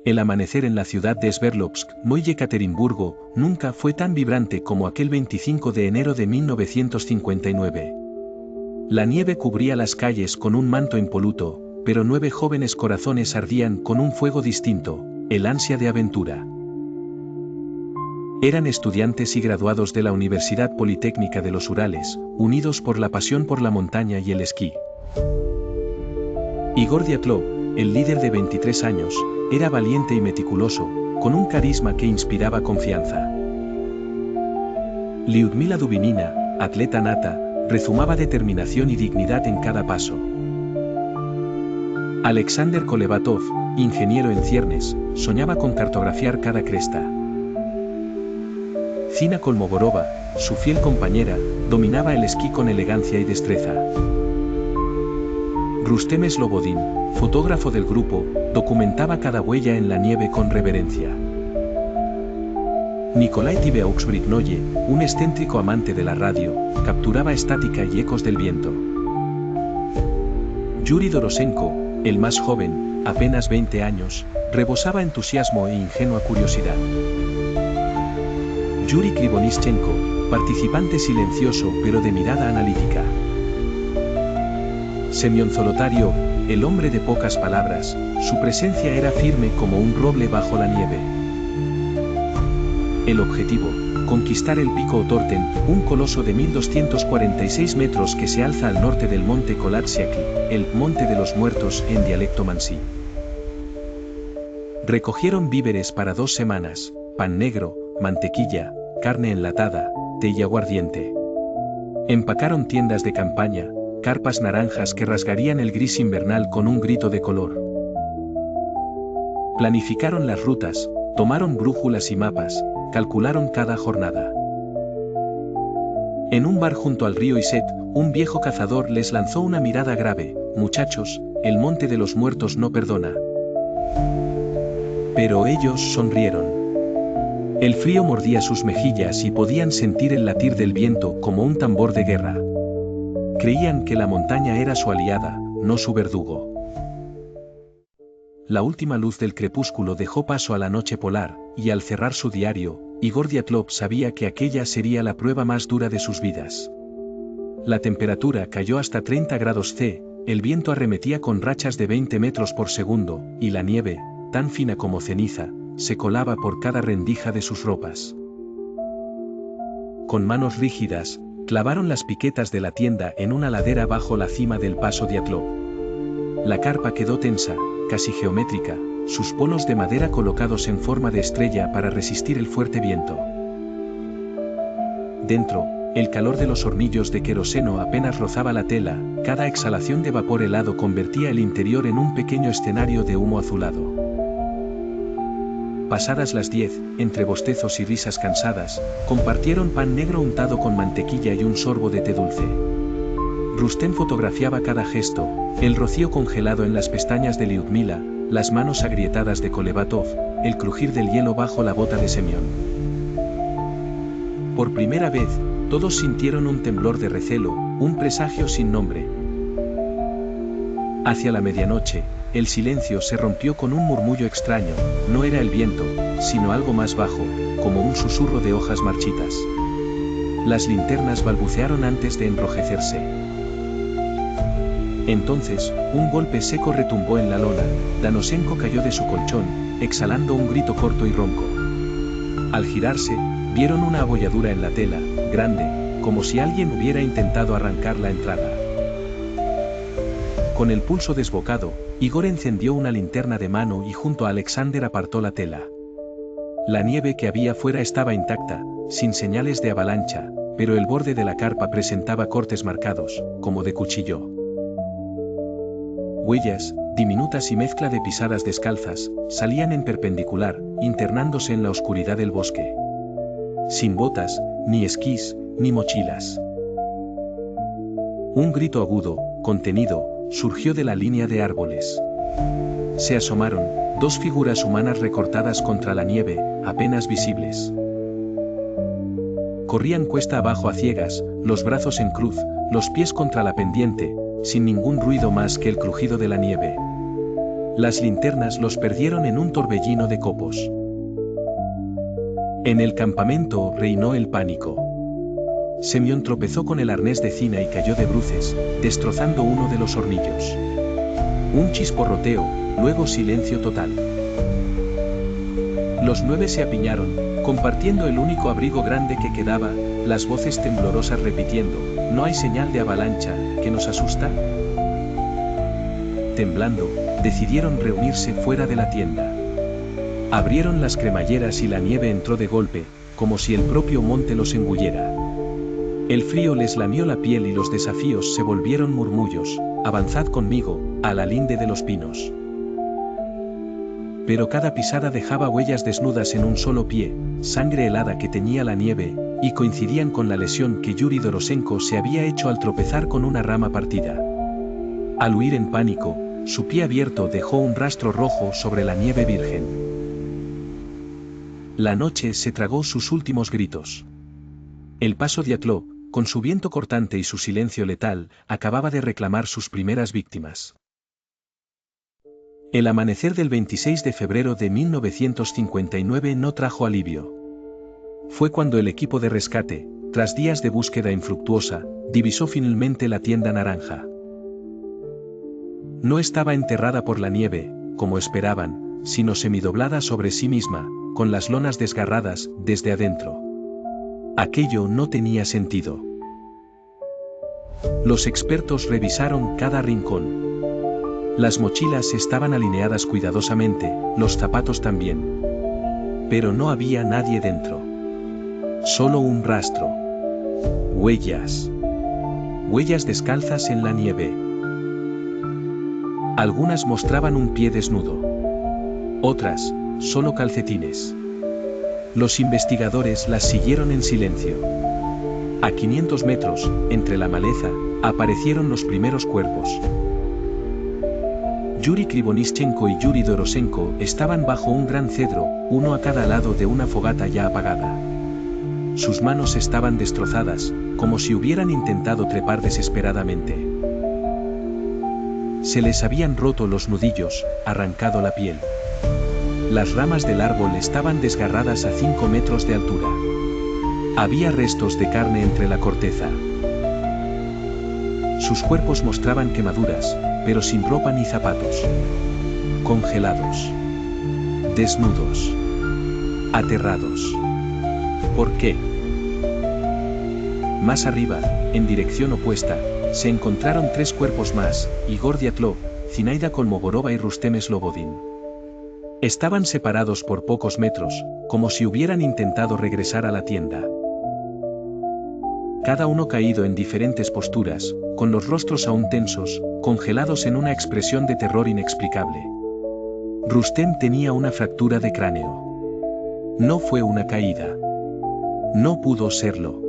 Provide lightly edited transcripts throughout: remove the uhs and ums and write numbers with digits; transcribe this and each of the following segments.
El amanecer en la ciudad de Sverdlovsk, hoy Ekaterimburgo, nunca fue tan vibrante como aquel 25 de enero de 1959. La nieve cubría las calles con un manto impoluto, pero 9 jóvenes corazones ardían con un fuego distinto, el ansia de aventura. Eran estudiantes y graduados de la Universidad Politécnica de los Urales, unidos por la pasión por la montaña y el esquí. Igor Dyatlov, el líder de 23 años, era valiente y meticuloso, con un carisma que inspiraba confianza. Lyudmila Dubinina, atleta nata, rezumaba determinación y dignidad en cada paso. Alexander Kolevatov, ingeniero en ciernes, soñaba con cartografiar cada cresta. Zina Kolmogorova, su fiel compañera, dominaba el esquí con elegancia y destreza. Rustem Slobodin, fotógrafo del grupo, documentaba cada huella en la nieve con reverencia. Nikolai Tibeaux-Brignoye, un excéntrico amante de la radio, capturaba estática y ecos del viento. Yuri Dorosenko, el más joven, apenas 20 años, rebosaba entusiasmo e ingenua curiosidad. Yuri Krivonischenko, participante silencioso pero de mirada analítica. Semyon Zolotaryov, el hombre de pocas palabras, su presencia era firme como un roble bajo la nieve. El objetivo, conquistar el pico Otorten, un coloso de 1246 metros que se alza al norte del monte Kolatsiaki, el Monte de los Muertos en dialecto mansí. Recogieron víveres para 2 semanas, pan negro, mantequilla, carne enlatada, té y aguardiente. Empacaron tiendas de campaña, carpas naranjas que rasgarían el gris invernal con un grito de color. Planificaron las rutas, tomaron brújulas y mapas, calcularon cada jornada. En un bar junto al río Iset, un viejo cazador les lanzó una mirada grave: muchachos, el monte de los muertos no perdona. Pero ellos sonrieron. El frío mordía sus mejillas y podían sentir el latir del viento como un tambor de guerra. Creían que la montaña era su aliada, no su verdugo. La última luz del crepúsculo dejó paso a la noche polar, y al cerrar su diario, Igor Dyatlov sabía que aquella sería la prueba más dura de sus vidas. La temperatura cayó hasta 30 grados C, el viento arremetía con rachas de 20 metros por segundo, y la nieve, tan fina como ceniza, se colaba por cada rendija de sus ropas. Con manos rígidas, clavaron las piquetas de la tienda en una ladera bajo la cima del paso Dyatlov. La carpa quedó tensa, casi geométrica, sus polos de madera colocados en forma de estrella para resistir el fuerte viento. Dentro, el calor de los hornillos de queroseno apenas rozaba la tela, cada exhalación de vapor helado convertía el interior en un pequeño escenario de humo azulado. Pasadas las 10, entre bostezos y risas cansadas, compartieron pan negro untado con mantequilla y un sorbo de té dulce. Rustem fotografiaba cada gesto, el rocío congelado en las pestañas de Lyudmila, las manos agrietadas de Kolevatov, el crujir del hielo bajo la bota de Semyon. Por primera vez, todos sintieron un temblor de recelo, un presagio sin nombre. Hacia la medianoche, el silencio se rompió con un murmullo extraño, no era el viento, sino algo más bajo, como un susurro de hojas marchitas. Las linternas balbucearon antes de enrojecerse. Entonces, un golpe seco retumbó en la lona, Danosenko cayó de su colchón, exhalando un grito corto y ronco. Al girarse, vieron una abolladura en la tela, grande, como si alguien hubiera intentado arrancar la entrada. Con el pulso desbocado, Igor encendió una linterna de mano y junto a Alexander apartó la tela. La nieve que había fuera estaba intacta, sin señales de avalancha, pero el borde de la carpa presentaba cortes marcados, como de cuchillo. Huellas, diminutas y mezcla de pisadas descalzas, salían en perpendicular, internándose en la oscuridad del bosque. Sin botas, ni esquís, ni mochilas. Un grito agudo, contenido, surgió de la línea de árboles. Se asomaron, 2 figuras humanas recortadas contra la nieve, apenas visibles. Corrían cuesta abajo a ciegas, los brazos en cruz, los pies contra la pendiente, sin ningún ruido más que el crujido de la nieve. Las linternas los perdieron en un torbellino de copos. En el campamento reinó el pánico. Semyon tropezó con el arnés de Cina y cayó de bruces, destrozando uno de los hornillos. Un chisporroteo, luego silencio total. Los 9 se apiñaron, compartiendo el único abrigo grande que quedaba, las voces temblorosas repitiendo, ¿no hay señal de avalancha, que nos asusta? Temblando, decidieron reunirse fuera de la tienda. Abrieron las cremalleras y la nieve entró de golpe, como si el propio monte los engullera. El frío les lamió la piel y los desafíos se volvieron murmullos, avanzad conmigo, a la linde de los pinos. Pero cada pisada dejaba huellas desnudas en un solo pie, sangre helada que teñía la nieve, y coincidían con la lesión que Yuri Dorosenko se había hecho al tropezar con una rama partida. Al huir en pánico, su pie abierto dejó un rastro rojo sobre la nieve virgen. La noche se tragó sus últimos gritos. El paso Dyatlov, con su viento cortante y su silencio letal, acababa de reclamar sus primeras víctimas. El amanecer del 26 de febrero de 1959 no trajo alivio. Fue cuando el equipo de rescate, tras días de búsqueda infructuosa, divisó finalmente la tienda naranja. No estaba enterrada por la nieve, como esperaban, sino semidoblada sobre sí misma, con las lonas desgarradas desde adentro. Aquello no tenía sentido. Los expertos revisaron cada rincón. Las mochilas estaban alineadas cuidadosamente, los zapatos también. Pero no había nadie dentro. Solo un rastro. Huellas. Huellas descalzas en la nieve. Algunas mostraban un pie desnudo. Otras, solo calcetines. Los investigadores las siguieron en silencio. A 500 metros, entre la maleza, aparecieron los primeros cuerpos. Yuri Krivonischenko y Yuri Dorosenko estaban bajo un gran cedro, uno a cada lado de una fogata ya apagada. Sus manos estaban destrozadas, como si hubieran intentado trepar desesperadamente. Se les habían roto los nudillos, arrancado la piel. Las ramas del árbol estaban desgarradas a 5 metros de altura. Había restos de carne entre la corteza. Sus cuerpos mostraban quemaduras, pero sin ropa ni zapatos. Congelados. Desnudos. Aterrados. ¿Por qué? Más arriba, en dirección opuesta, se encontraron 3 cuerpos más, Igor Dyatlov, Zinaida Kolmogorova y Rustem Slobodin. Estaban separados por pocos metros, como si hubieran intentado regresar a la tienda. Cada uno caído en diferentes posturas, con los rostros aún tensos, congelados en una expresión de terror inexplicable. Rustem tenía una fractura de cráneo. No fue una caída. No pudo serlo.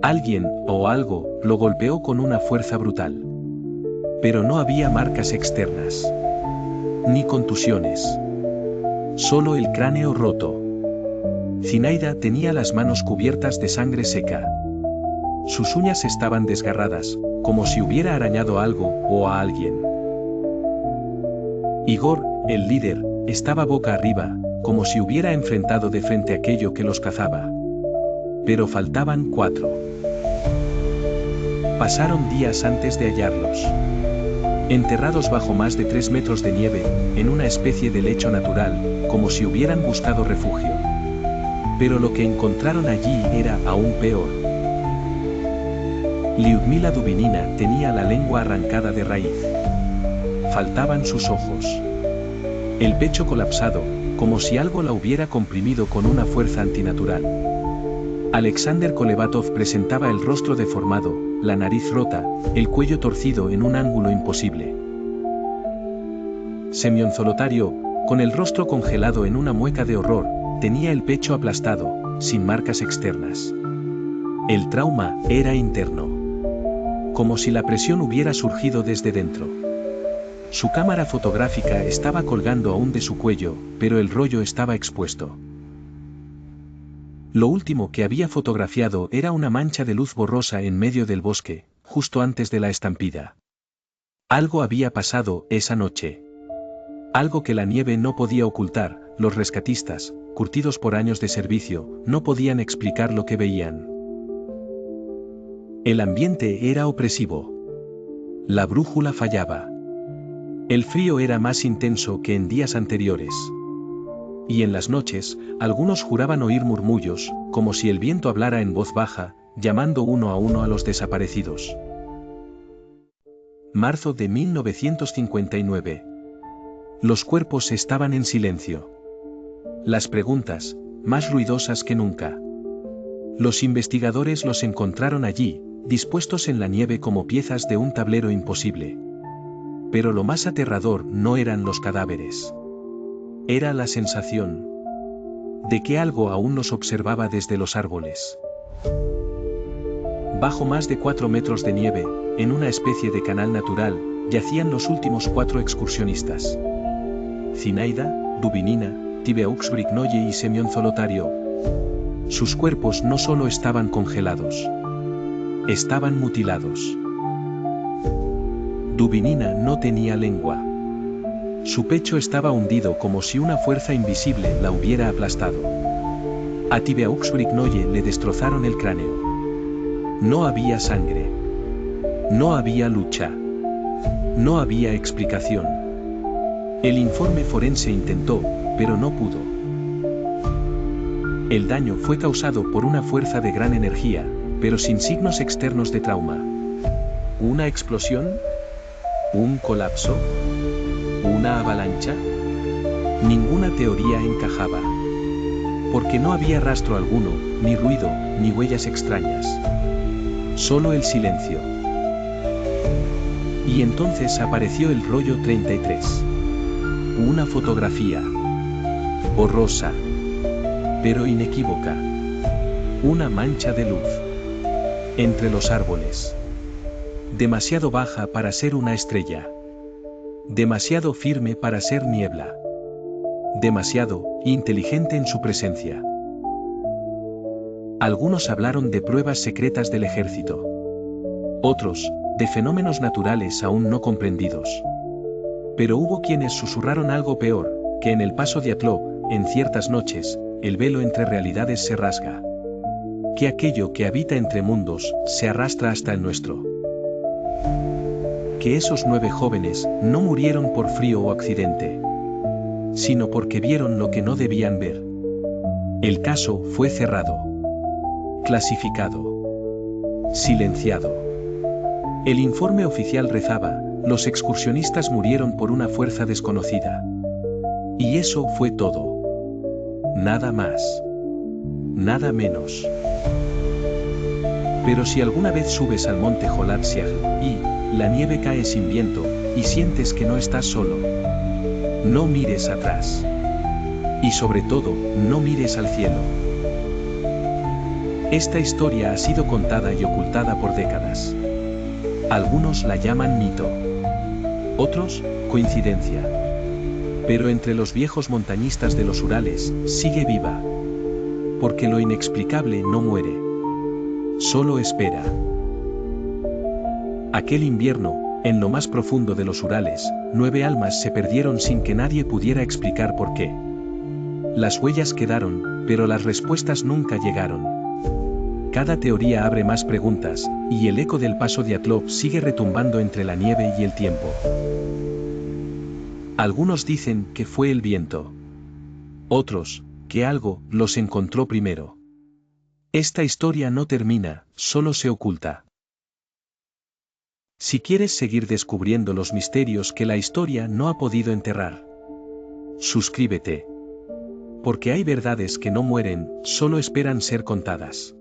Alguien, o algo, lo golpeó con una fuerza brutal. Pero no había marcas externas. Ni contusiones. Solo el cráneo roto. Zinaida tenía las manos cubiertas de sangre seca. Sus uñas estaban desgarradas, como si hubiera arañado algo o a alguien. Igor, el líder, estaba boca arriba, como si hubiera enfrentado de frente aquello que los cazaba. Pero faltaban 4. Pasaron días antes de hallarlos. Enterrados bajo más de 3 metros de nieve, en una especie de lecho natural, como si hubieran buscado refugio. Pero lo que encontraron allí era aún peor. Lyudmila Dubinina tenía la lengua arrancada de raíz. Faltaban sus ojos. El pecho colapsado, como si algo la hubiera comprimido con una fuerza antinatural. Alexander Kolevatov presentaba el rostro deformado, la nariz rota, el cuello torcido en un ángulo imposible. Semyon Zolotario, con el rostro congelado en una mueca de horror, tenía el pecho aplastado, sin marcas externas. El trauma era interno. Como si la presión hubiera surgido desde dentro. Su cámara fotográfica estaba colgando aún de su cuello, pero el rollo estaba expuesto. Lo último que había fotografiado era una mancha de luz borrosa en medio del bosque, justo antes de la estampida. Algo había pasado esa noche. Algo que la nieve no podía ocultar. Los rescatistas, curtidos por años de servicio, no podían explicar lo que veían. El ambiente era opresivo. La brújula fallaba. El frío era más intenso que en días anteriores. Y en las noches, algunos juraban oír murmullos, como si el viento hablara en voz baja, llamando uno a uno a los desaparecidos. Marzo de 1959. Los cuerpos estaban en silencio. Las preguntas, más ruidosas que nunca. Los investigadores los encontraron allí, dispuestos en la nieve como piezas de un tablero imposible. Pero lo más aterrador no eran los cadáveres. Era la sensación de que algo aún los observaba desde los árboles. Bajo más de 4 metros de nieve, en una especie de canal natural, yacían los últimos 4 excursionistas. Zinaida, Dubinina, Tibeux Brignolle y Semyon Zolotario. Sus cuerpos no solo estaban congelados, estaban mutilados. Dubinina no tenía lengua. Su pecho estaba hundido como si una fuerza invisible la hubiera aplastado. A Tibeux Brignolle le destrozaron el cráneo. No había sangre. No había lucha. No había explicación. El informe forense intentó, pero no pudo. El daño fue causado por una fuerza de gran energía, pero sin signos externos de trauma. ¿Una explosión? ¿Un colapso? ¿Una avalancha? Ninguna teoría encajaba. Porque no había rastro alguno, ni ruido, ni huellas extrañas. Solo el silencio. Y entonces apareció el rollo 33. Una fotografía. Borrosa. Pero inequívoca. Una mancha de luz. Entre los árboles. Demasiado baja para ser una estrella. Demasiado firme para ser niebla. Demasiado inteligente en su presencia. Algunos hablaron de pruebas secretas del ejército. Otros, de fenómenos naturales aún no comprendidos. Pero hubo quienes susurraron algo peor, que en el paso Dyatlov, en ciertas noches, el velo entre realidades se rasga. Que aquello que habita entre mundos, se arrastra hasta el nuestro. Que esos 9 jóvenes no murieron por frío o accidente, sino porque vieron lo que no debían ver. El caso fue cerrado. Clasificado. Silenciado. El informe oficial rezaba: los excursionistas murieron por una fuerza desconocida. Y eso fue todo. Nada más. Nada menos. Pero si alguna vez subes al monte Holatziag, y la nieve cae sin viento, y sientes que no estás solo, no mires atrás. Y sobre todo, no mires al cielo. Esta historia ha sido contada y ocultada por décadas. Algunos la llaman mito. Otros, coincidencia. Pero entre los viejos montañistas de los Urales, sigue viva. Porque lo inexplicable no muere. Solo espera. Aquel invierno, en lo más profundo de los Urales, 9 almas se perdieron sin que nadie pudiera explicar por qué. Las huellas quedaron, pero las respuestas nunca llegaron. Cada teoría abre más preguntas, y el eco del paso Dyatlov sigue retumbando entre la nieve y el tiempo. Algunos dicen que fue el viento. Otros, que algo los encontró primero. Esta historia no termina, solo se oculta. Si quieres seguir descubriendo los misterios que la historia no ha podido enterrar, suscríbete. Porque hay verdades que no mueren, solo esperan ser contadas.